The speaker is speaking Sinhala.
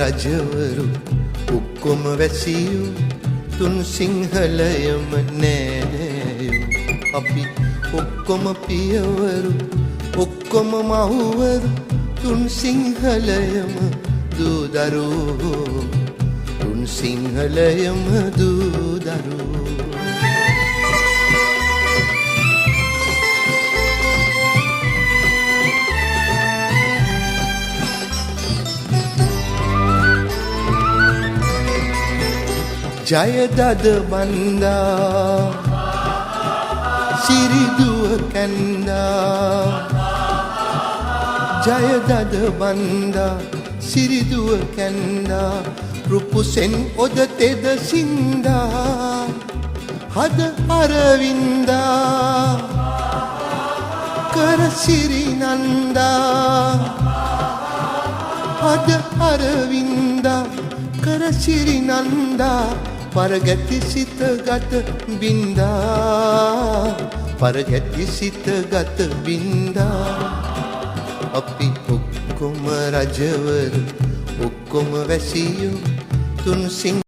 රජවරු ඔක්කොම වැසියෝ තුන් සිංහලයම නෑනෑයෝ අපි ඔක්කොම පියවරු ඔක්කොම මහුවරු තුන් සිංහලයම දූදරුවෝ තුන් සිංහලයම දූදරුවෝ ජයදද බන්දා සිරිදුව කැන්දා ජයදද බන්දා සිරිදුව කැන්දා රුපුසෙන් ඔද තෙද සින්දා හද අරවින්දා කර සිරිනන්දා හද අරවින්දා කර සිරිනන්දා පරගැති සිත ගත බින්දා පරගැති සිත ගත බින්දා අපි ඔක්කොම රජවරු ඔක්කොම වැසියෝ තුන් සිං